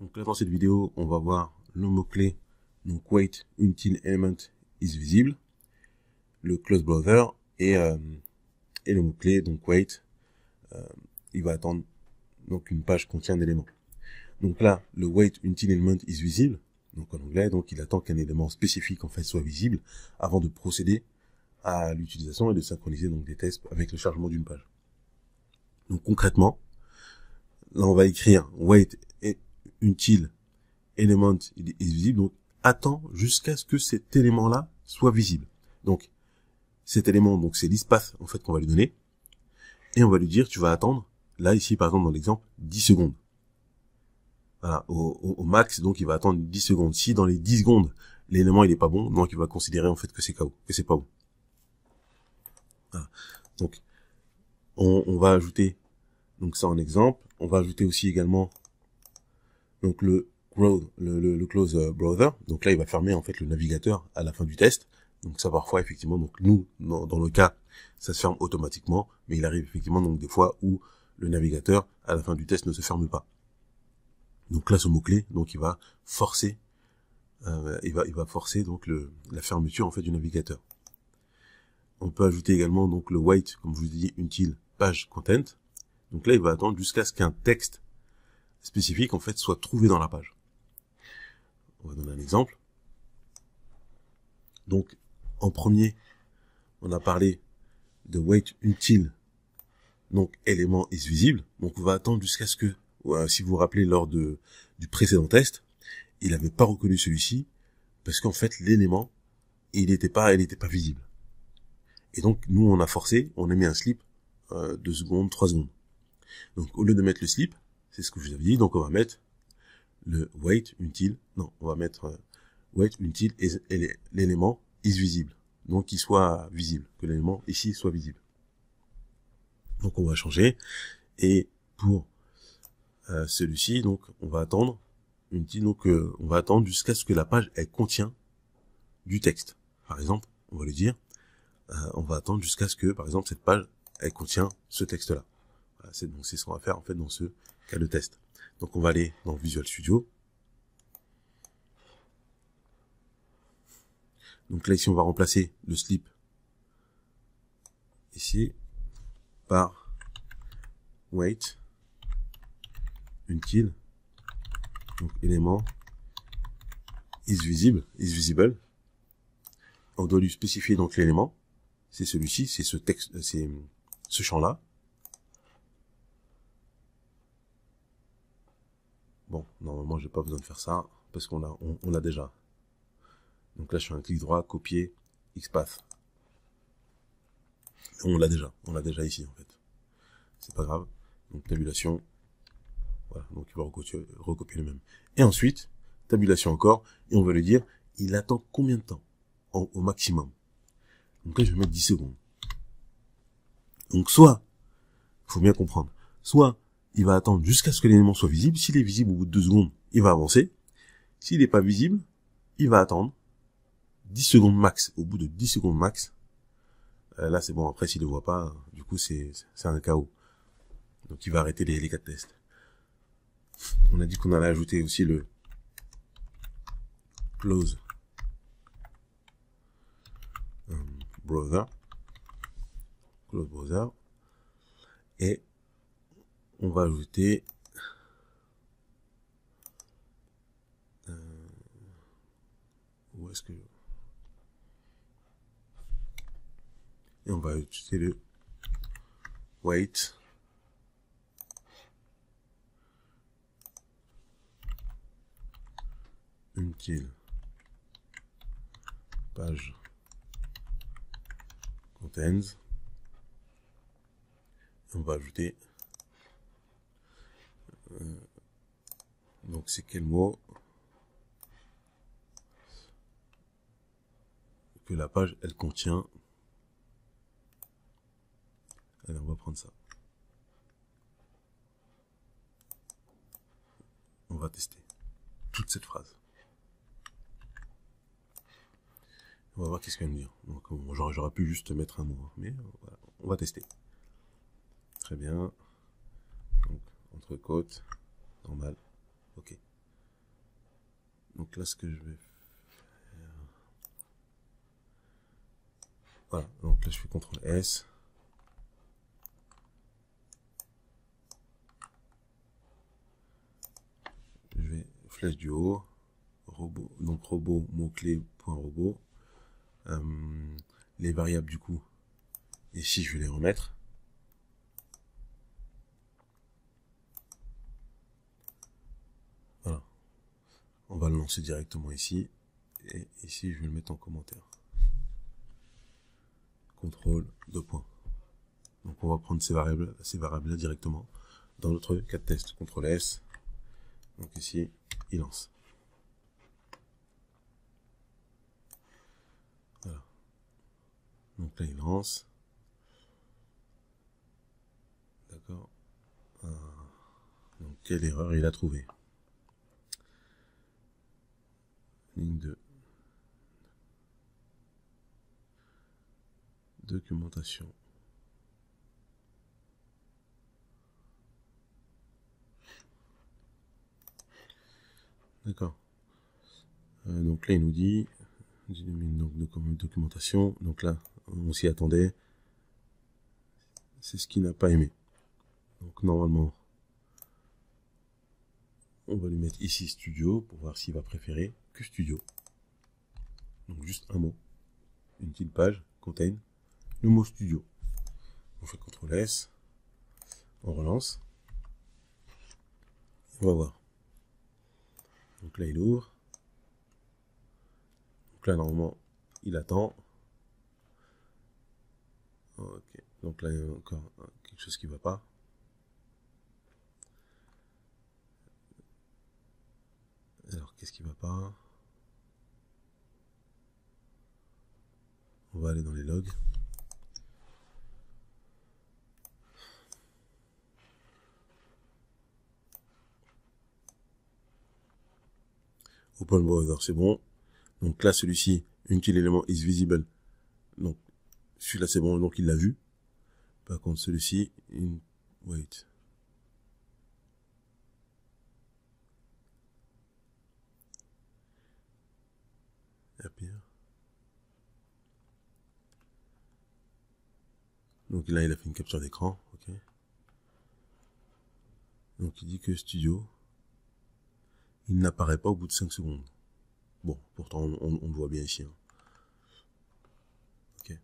Donc là, dans cette vidéo, on va voir le mot-clé, donc wait until element is visible, le close browser et le mot-clé, donc wait, il va attendre donc une page contient un élément. Donc là, le wait until element is visible, donc en anglais, donc il attend qu'un élément spécifique en fait soit visible avant de procéder à l'utilisation et de synchroniser donc des tests avec le chargement d'une page. Donc concrètement, là on va écrire wait until element is visible, donc attend jusqu'à ce que cet élément-là soit visible. Donc cet élément, donc c'est l'espace en fait qu'on va lui donner, et on va lui dire tu vas attendre, là ici par exemple dans l'exemple, 10 secondes. Voilà, au max, donc il va attendre 10 secondes. Si dans les 10 secondes, l'élément il est pas bon, donc il va considérer en fait que c'est KO, que c'est pas bon. Voilà. Donc on va ajouter donc ça en exemple. On va ajouter aussi également donc le close browser. Donc là il va fermer en fait le navigateur à la fin du test. Donc ça parfois effectivement, donc nous dans le cas ça se ferme automatiquement, mais il arrive effectivement donc des fois où le navigateur à la fin du test ne se ferme pas. Donc là ce mot clé, donc il va forcer il va forcer donc la fermeture en fait du navigateur. On peut ajouter également donc le wait, comme je vous ai dit, until page content. Donc là il va attendre jusqu'à ce qu'un texte spécifique en fait soit trouvé dans la page. On va donner un exemple. Donc en premier, on a parlé de wait until donc élément is visible. Donc on va attendre jusqu'à ce que, si vous vous rappelez lors du précédent test, il n'avait pas reconnu celui-ci parce qu'en fait l'élément il n'était pas visible. Et donc nous on a forcé, on a mis un slip 2 secondes, 3 secondes. Donc au lieu de mettre le slip, c'est ce que je vous avais dit, donc on va mettre le wait until, non, on va mettre wait until l'élément is visible. Donc qu'il soit visible, que l'élément ici soit visible. Donc on va changer, et pour celui-ci, donc on va attendre until, donc on va attendre jusqu'à ce que la page elle contient du texte. Par exemple, on va lui dire on va attendre jusqu'à ce que, par exemple, cette page elle contient ce texte-là. Voilà, c'est ce qu'on va faire en fait dans ce cas de test. Donc on va aller dans Visual Studio. Donc là ici on va remplacer le slip ici par wait until donc élément is visible. On doit lui spécifier donc l'élément. C'est celui-ci, c'est ce texte, c'est ce champ-là. Bon, normalement j'ai pas besoin de faire ça parce qu'on l'a déjà. Donc là je fais un clic droit, copier, XPath. On l'a déjà ici en fait. C'est pas grave. Donc tabulation, voilà, donc il va recopier le même. Et ensuite, tabulation encore, et on va lui dire, il attend combien de temps au maximum. Donc là je vais mettre 10 secondes. Donc soit, il faut bien comprendre, soit il va attendre jusqu'à ce que l'élément soit visible. S'il est visible au bout de 2 secondes, il va avancer. S'il n'est pas visible, il va attendre 10 secondes max. Au bout de 10 secondes max, là c'est bon, après s'il ne le voit pas, du coup c'est un KO. Donc il va arrêter les 4 tests. On a dit qu'on allait ajouter aussi le close browser. Close browser. Et on va ajouter où est-ce que et on va utiliser le wait until page contains. On va ajouter donc c'est quel mot que la page elle contient. Allez, on va prendre ça. On va tester toute cette phrase. On va voir qu'est-ce qu'elle va me dire. Donc, j'aurais pu juste mettre un mot, mais voilà, on va tester. Très bien. Donc, entre côtes, normal. Ok. Donc là, ce que je vais faire... Voilà, donc là, je fais CTRL S. Je vais flèche du haut, robot, donc robot, mot-clé, point robot. Les variables, du coup, ici, je vais les remettre. Voilà. On va le lancer directement ici. Et ici, je vais le mettre en commentaire. CTRL, 2 points. Donc on va prendre ces variables-là directement dans notre cas de test. CTRL S. Donc ici, il lance. Voilà. Donc là, il lance. D'accord. Donc quelle erreur il a trouvé? Ligne 2. Documentation. D'accord. Donc là, il nous dit, donc documentation. Donc là, on s'y attendait. C'est ce qu'il n'a pas aimé. Donc normalement, on va lui mettre ici Studio pour voir s'il va préférer que Studio. Donc juste un mot, une petite page, contain, le mot Studio. On fait CTRL S, on relance. On va voir. Donc là, il ouvre. Donc là, normalement, il attend. Ok. Donc là, il y a encore quelque chose qui ne va pas. Alors, qu'est-ce qui ne va pas? On va aller dans les logs. Open Browser, c'est bon. Donc là, celui-ci, Until Element is visible. Donc, celui-là, c'est bon, donc il l'a vu. Par contre, celui-ci, wait. Appear. Donc là, il a fait une capture d'écran. Ok. Donc il dit que Studio, il n'apparaît pas au bout de 5 secondes. Bon, pourtant, on le voit bien ici. Hein. Ok.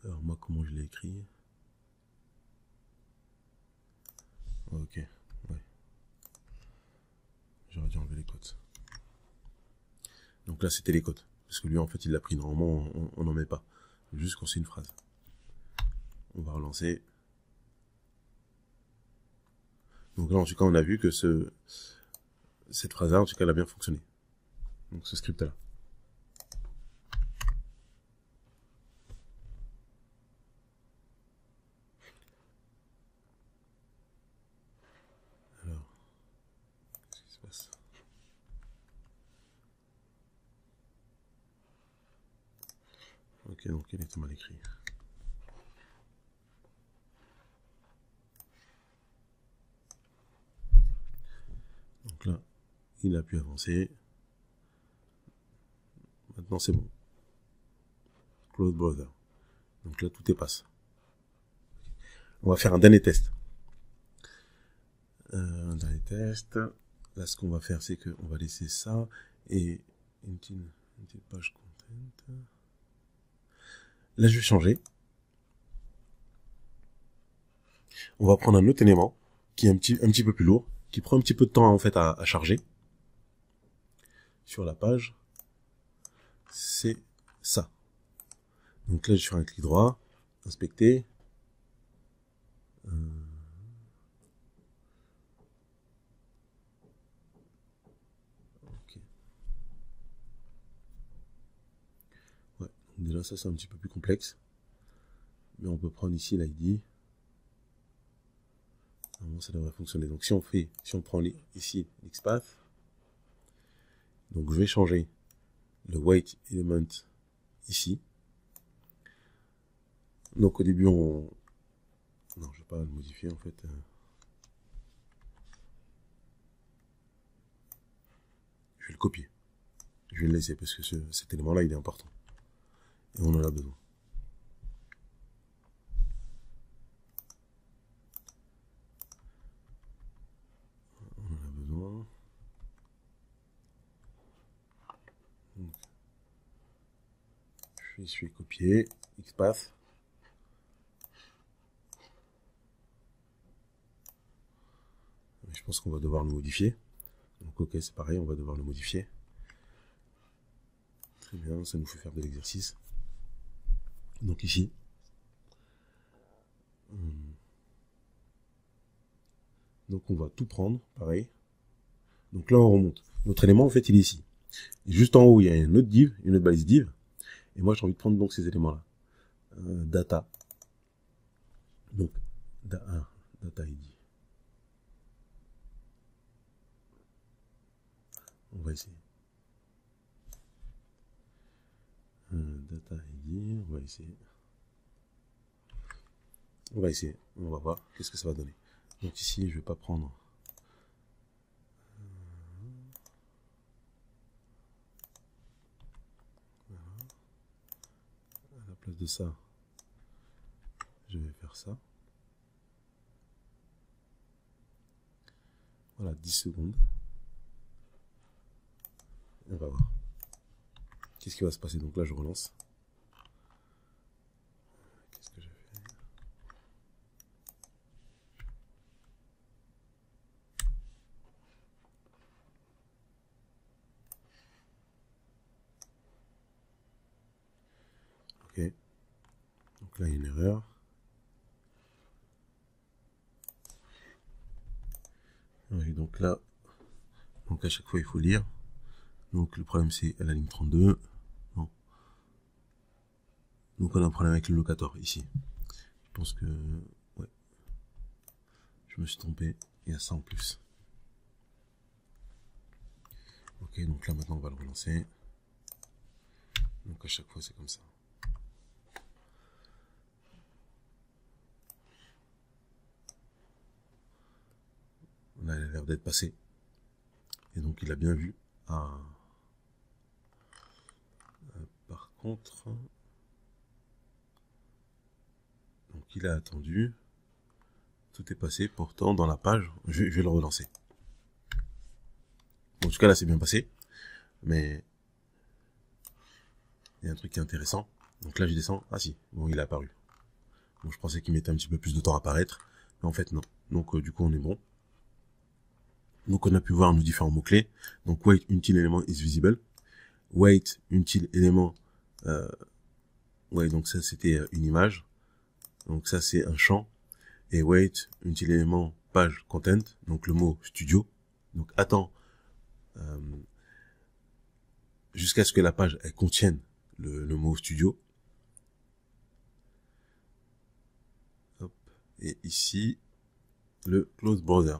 Alors moi, comment je l'ai écrit? Ok. Ouais. J'aurais dû enlever les cotes. Donc là, c'était les cotes. Parce que lui, en fait, il l'a pris. Normalement, on n'en met pas. Juste quand c'est une phrase. On va relancer. Donc là, en tout cas, on a vu que cette phrase-là, en tout cas, elle a bien fonctionné. Donc ce script-là. Alors, qu'est-ce qui se passe? Ok, donc il était mal écrit. Donc là, il a pu avancer. Maintenant, c'est bon. Close browser. Donc là, tout est passe. On va faire un dernier test. Un dernier test. Là, ce qu'on va faire, c'est qu'on va laisser ça et une petite page content. Là, je vais changer. On va prendre un autre élément qui est un petit peu plus lourd, qui prend un petit peu de temps en fait à charger sur la page. C'est ça. Donc là, je fais un clic droit, inspecter. Ok. Ouais. Donc déjà, ça c'est un petit peu plus complexe, mais on peut prendre ici l'ID. Normalement, ça devrait fonctionner. Donc si on prend ici l'XPath, donc je vais changer le weight element ici. Donc au début, non, je ne vais pas le modifier en fait. copier. Je vais le laisser parce que cet élément-là, il est important. Et on en a besoin. On en a besoin. Donc, je suis copié, XPath. Je pense qu'on va devoir le modifier. Donc ok, c'est pareil, on va devoir le modifier. Très bien, ça nous fait faire de l'exercice. Donc ici, donc on va tout prendre, pareil. Donc là on remonte. Notre élément en fait il est ici. Et juste en haut il y a une autre div, une autre balise div. Et moi j'ai envie de prendre donc ces éléments là. Data. Donc data ID. On va essayer. Data ID, on va essayer. On va essayer, on va voir qu'est-ce que ça va donner. Donc ici, je vais pas prendre. Voilà. À la place de ça, je vais faire ça. Voilà, 10 secondes. On va voir. Qu'est-ce qui va se passer? Donc là, je relance. Qu'est-ce que j'ai fait? Ok. Donc là, il y a une erreur. Oui, donc là, donc à chaque fois, il faut lire. Donc le problème, c'est à la ligne 32. Non. Donc on a un problème avec le locator ici. Je pense que... Ouais. Je me suis trompé. Il y a ça en plus. Ok, donc là, maintenant, on va le relancer. Donc à chaque fois, c'est comme ça. Là, il a l'air d'être passé. Et donc, il a bien vu. Ah. Par contre... Donc, il a attendu. Tout est passé. Pourtant, dans la page, je vais le relancer. En tout cas, là, c'est bien passé. Mais... il y a un truc qui est intéressant. Donc là, je descends. Ah si, bon, il est apparu. Bon, je pensais qu'il mettait un petit peu plus de temps à apparaître. Mais en fait, non. Donc, du coup, on est bon. Donc, on a pu voir nos différents mots-clés. Donc, wait until element is visible. Wait until element... ouais, donc ça, c'était une image. Donc ça, c'est un champ. Et wait until element page content. Donc, le mot studio. Donc, attends jusqu'à ce que la page elle contienne le mot studio. Hop. Et ici, le close browser.